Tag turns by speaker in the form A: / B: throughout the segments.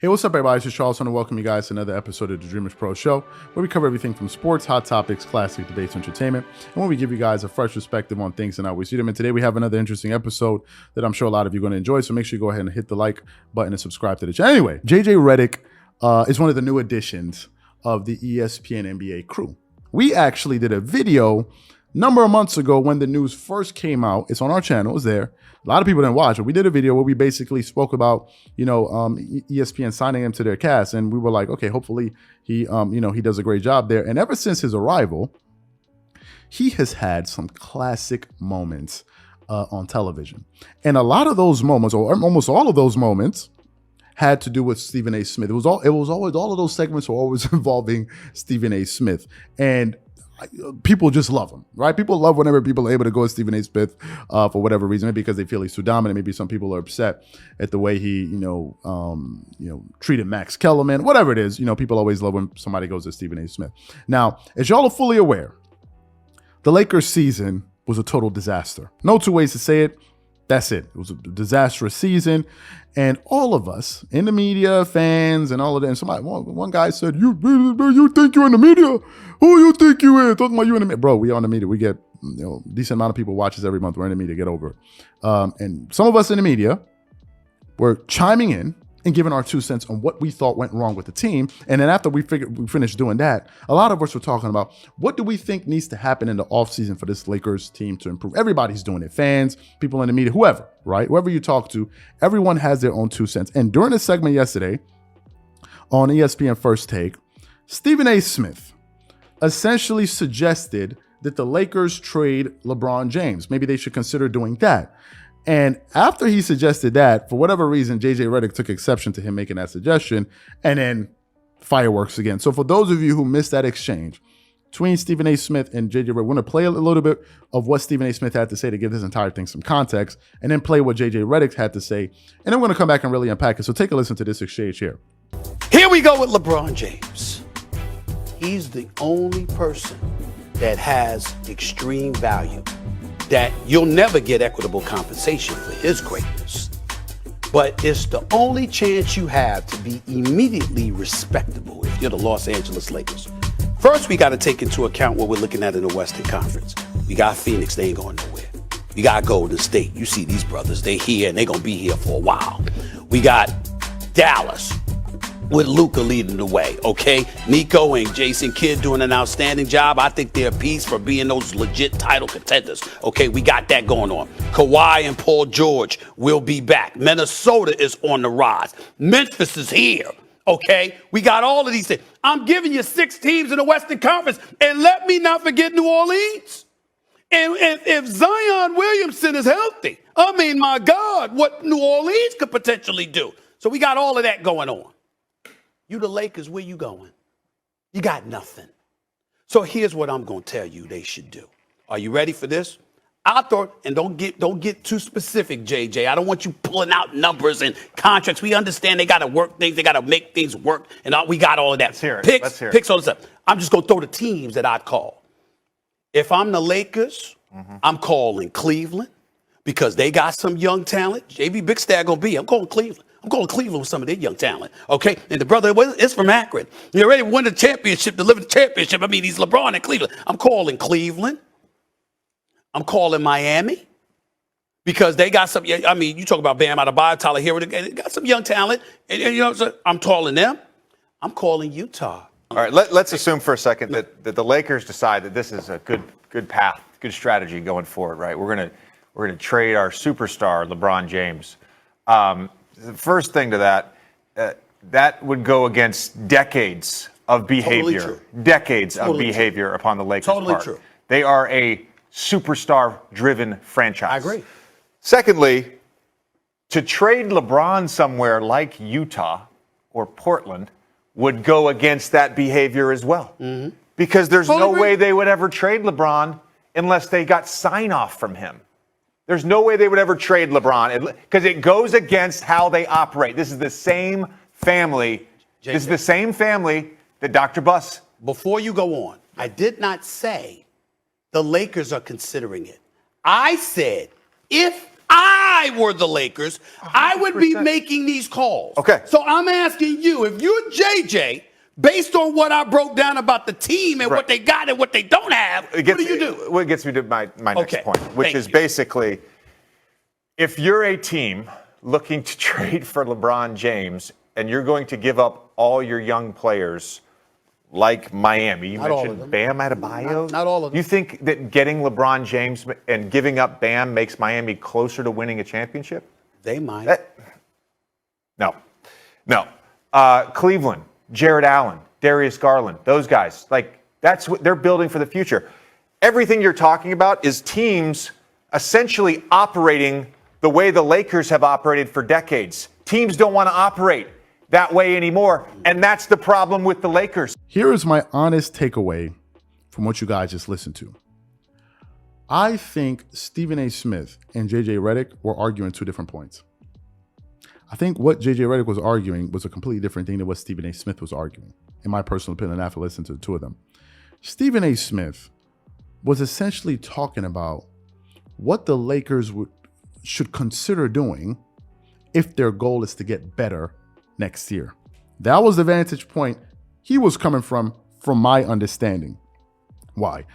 A: Hey, what's up, everybody? This is Charles. I want to welcome you guys to another episode of the Dreamerspro Show, where we cover everything from sports, hot topics, classic debates, entertainment, and where we give you guys a fresh perspective on things and how we see them. And today we have another interesting episode that I'm sure a lot of you are going to enjoy, so make sure you go ahead and hit the like button and subscribe to the channel. Anyway, Reddick is one of the new additions of the ESPN NBA crew. We actually did a video a number of months ago when the news first came out. It's on our channel. It's there. A lot of people didn't watch it. We did a video where we basically spoke about, ESPN signing him to their cast. And we were like, okay, hopefully he does a great job there. And ever since his arrival, he has had some classic moments on television. And a lot of those moments, or almost all of those moments, had to do with Stephen A. Smith. It was always all of those segments were always involving Stephen A. Smith. And people just love him, right? People love whenever people are able to go with Stephen A. Smith for whatever reason, maybe because they feel he's too dominant. Maybe some people are upset at the way he, treated Max Kellerman, whatever it is. People always love when somebody goes to Stephen A. Smith. Now, as y'all are fully aware, the Lakers season was a total disaster. No two ways to say it. That's it. It was a disastrous season. And all of us in the media, fans, and all of that. And one guy said, you think you're in the media? Who you think you is? Talking about you in the media. Bro, we on the media. We get decent amount of people watch us every month. We're in the media. Get over it. And some of us in the media were chiming in and giving our 2 cents on what we thought went wrong with the team. And then after we finished doing that, a lot of us were talking about what do we think needs to happen in the offseason for this Lakers team to improve. Everybody's doing it. Fans, people in the media, whoever, right? Whoever you talk to, everyone has their own 2 cents. And during the segment yesterday on ESPN First Take, Stephen A. Smith essentially suggested that the Lakers trade LeBron James. Maybe they should consider doing that. And after he suggested that, for whatever reason, Reddick took exception to him making that suggestion, and then fireworks again. So for those of you who missed that exchange between Stephen A. Smith and Reddick, we're going to play a little bit of what Stephen A. Smith had to say to give this entire thing some context, and then play what Reddick had to say, and then we're going to come back and really unpack it. So take a listen to this exchange here.
B: Here we go with LeBron James. He's the only person that has extreme value, that you'll never get equitable compensation for his greatness. But it's the only chance you have to be immediately respectable if you're the Los Angeles Lakers. First, we got to take into account what we're looking at in the Western Conference. We got Phoenix, they ain't going nowhere. We got Golden State. You see these brothers, they here and they going to be here for a while. We got Dallas with Luka leading the way, okay? Nico and Jason Kidd doing an outstanding job. I think they're a piece for being those legit title contenders, okay? We got that going on. Kawhi and Paul George will be back. Minnesota is on the rise. Memphis is here, okay? We got all of these things. I'm giving you 6 teams in the Western Conference, and let me not forget New Orleans. And if Zion Williamson is healthy, I mean, my God, what New Orleans could potentially do. So we got all of that going on. You the Lakers, where you going? You got nothing. So here's what I'm going to tell you they should do. Are you ready for this? I thought, and don't get too specific, JJ. I don't want you pulling out numbers and contracts. We understand they got to work things. They got to make things work. And we got all of that.
C: Let's hear it.
B: Picks, all this stuff. I'm just going to throw the teams that I'd call. If I'm the Lakers, I'm calling Cleveland because they got some young talent. JB Big Star going to be. I'm calling Cleveland. I'm going to Cleveland with some of their young talent, okay? And the brother is from Akron. He already won the championship, delivered the championship. I mean, he's LeBron in Cleveland. I'm calling Cleveland. I'm calling Miami because they got some, I mean, you talk about Bam Adebayo, Tyler Hero, they got some young talent. And so I'm calling them. I'm calling Utah.
C: All right, let's assume for a second that the Lakers decide that this is a good path, good strategy going forward, right? We're gonna trade our superstar, LeBron James. The first thing to that would go against decades of behavior, upon the Lakers'
B: Totally
C: part.
B: true.
C: They are a superstar-driven franchise.
B: I agree.
C: Secondly, to trade LeBron somewhere like Utah or Portland would go against that behavior as well. Mm-hmm. Because there's no way they would ever trade LeBron unless they got sign-off from him. There's no way they would ever trade LeBron because it goes against how they operate. This is the same family.
B: JJ.
C: This is the same family that Dr. Buss.
B: Before you go on, I did not say the Lakers are considering it. I said if I were the Lakers, I would be making these calls.
C: Okay.
B: So I'm asking you, if you're JJ, based on what I broke down about the team and what they got and what they don't have, what do you do?
C: What gets me to my next point, which is basically, if you're a team looking to trade for LeBron James and you're going to give up all your young players like Miami, you mentioned Bam Adebayo.
B: Not all of them.
C: You think that getting LeBron James and giving up Bam makes Miami closer to winning a championship?
B: They might.
C: No. Cleveland, Jared Allen, Darius Garland, those guys, that's what they're building for the future. Everything you're talking about is teams essentially operating the way the Lakers have operated for decades. Teams don't want to operate that way anymore, and that's the problem with the Lakers.
A: Here is my honest takeaway from what you guys just listened to. I think Stephen A. Smith and JJ Redick were arguing two different points. I think what JJ Redick was arguing was a completely different thing than what Stephen A. Smith was arguing, in my personal opinion, after listening to the two of them. Stephen A. Smith was essentially talking about what the Lakers should consider doing if their goal is to get better next year. That was the vantage point he was coming from my understanding. Why?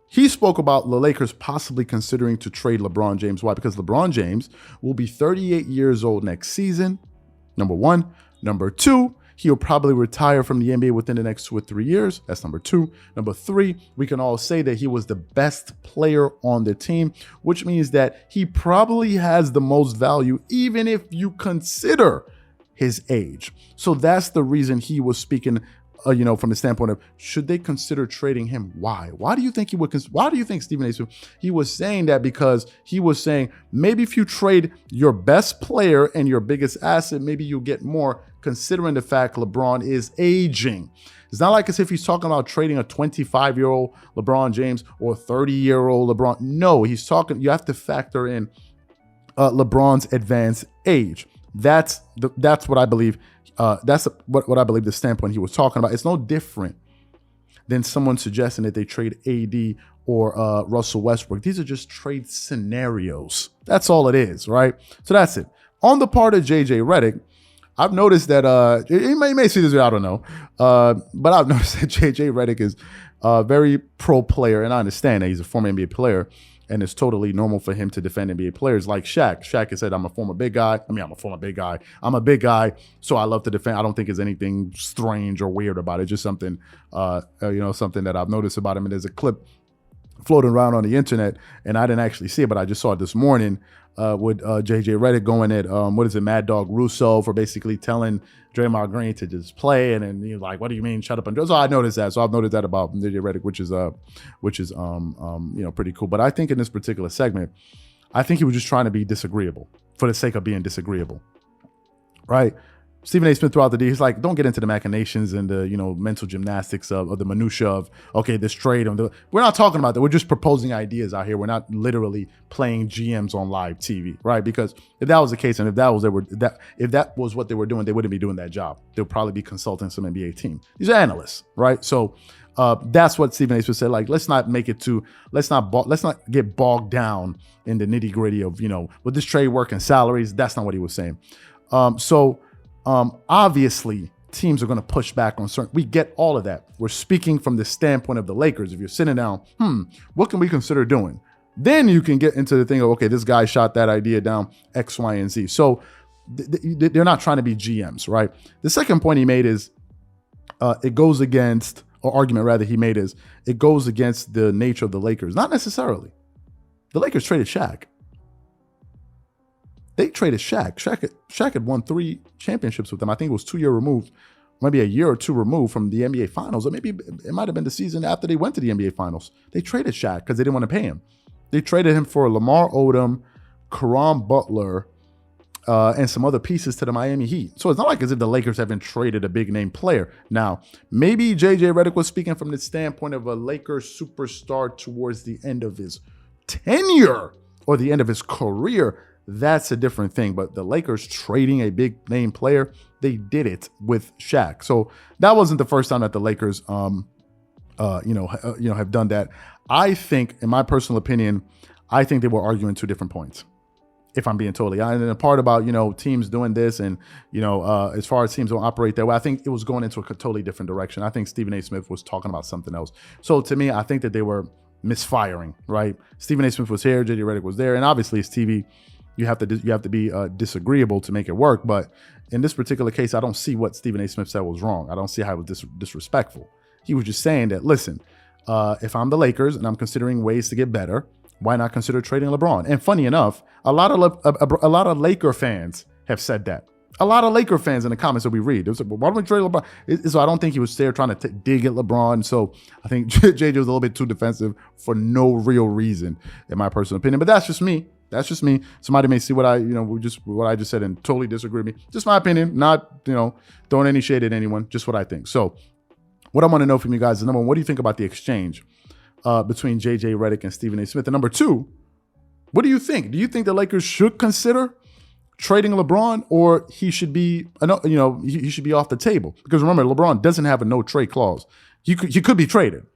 A: He spoke about the Lakers possibly considering to trade LeBron James. Why? Because LeBron James will be 38 years old next season, number one. Number two, he'll probably retire from the NBA within the next 2 or 3 years. That's number two. Number three, we can all say that he was the best player on the team, which means that he probably has the most value, even if you consider his age. So that's the reason he was speaking, from the standpoint of, should they consider trading him? Why? Why do you think he would? Why do you think Stephen A. Smith? He was saying that because he was saying maybe if you trade your best player and your biggest asset, maybe you'll get more, considering the fact LeBron is aging. It's not like as if he's talking about trading a 25-year-old LeBron James or 30-year-old LeBron. No, he's talking. You have to factor in LeBron's advanced age. That's what I believe. That's what I believe the standpoint he was talking about. It's no different than someone suggesting that they trade AD or Russell Westbrook. These are just trade scenarios. That's all it is, right? So that's it. On the part of JJ Redick, I've noticed that you may see this way, I don't know, but I've noticed that JJ Redick is a very pro player, and I understand that he's a former NBA player. And it's totally normal for him to defend NBA players like Shaq. Shaq has said, I'm a big guy. I'm a big guy, so I love to defend. I don't think there's anything strange or weird about it. Just something, something that I've noticed about him. And there's a clip floating around on the internet, and I didn't actually see it, but I just saw it this morning with JJ Redick going at, Mad Dog Russo for basically telling Draymond Green to just play, and then he's like, "What do you mean, shut up?" And so I noticed that. So I've noticed that about JJ Redick, which is pretty cool. But I think in this particular segment, I think he was just trying to be disagreeable for the sake of being disagreeable, right? Stephen A. Smith throughout the day, he's like, don't get into the machinations and the mental gymnastics of the minutia of, okay, this trade. We're not talking about that. We're just proposing ideas out here. We're not literally playing GMs on live TV, right? Because if that was the case, and if that was what they were doing, they wouldn't be doing that job. They'll probably be consulting some NBA team. These are analysts, right? So that's what Stephen A. Smith said. Like, let's not get bogged down in the nitty gritty of with this trade work and salaries. That's not what he was saying. Obviously, teams are going to push back on certain. We get all of that. We're speaking from the standpoint of the Lakers. If you're sitting down, what can we consider doing? Then you can get into the thing of, okay, this guy shot that idea down X, Y, and Z. So they're not trying to be GMs, right? The second point he made is it goes against, or argument rather he made is, it goes against the nature of the Lakers. Not necessarily. The Lakers traded Shaq. They traded Shaq. Shaq had won 3 championships with them. I think it was 2 year removed, maybe a year or two removed from the NBA Finals, or maybe it might have been the season after they went to the NBA Finals. They traded Shaq because they didn't want to pay him. They traded him for Lamar Odom, Caron Butler, and some other pieces to the Miami Heat. So it's not like as if the Lakers haven't traded a big name player. Now, maybe JJ Redick was speaking from the standpoint of a Lakers superstar towards the end of his tenure or the end of his career. That's a different thing. But the Lakers trading a big name player, they did it with Shaq. So that wasn't the first time that the Lakers, have done that. I think, in my personal opinion, I think they were arguing 2 different points. if I'm being totally honest. And the part about, teams doing this and, as far as teams don't operate that way, I think it was going into a totally different direction. I think Stephen A. Smith was talking about something else. So to me, I think that they were misfiring, right? Stephen A. Smith was here, JJ Reddick was there, and obviously it's TV. You have to be disagreeable to make it work. But in this particular case, I don't see what Stephen A. Smith said was wrong. I don't see how it was disrespectful. He was just saying that, listen, if I'm the Lakers and I'm considering ways to get better, why not consider trading LeBron? And funny enough, a lot of Laker fans have said that. A lot of Laker fans in the comments that we read, they was like, well, why don't we trade LeBron? So I don't think he was there trying to dig at LeBron. So I think JJ was a little bit too defensive for no real reason, in my personal opinion. But that's just me. That's just me. Somebody may see what I just said and totally disagree with me. Just my opinion, not, throwing any shade at anyone, just what I think. So what I want to know from you guys is, number one, what do you think about the exchange between JJ Reddick and Stephen A. Smith? And number two, what do you think? Do you think the Lakers should consider trading LeBron, or he should be, he should be off the table? Because remember, LeBron doesn't have a no trade clause. He could be traded.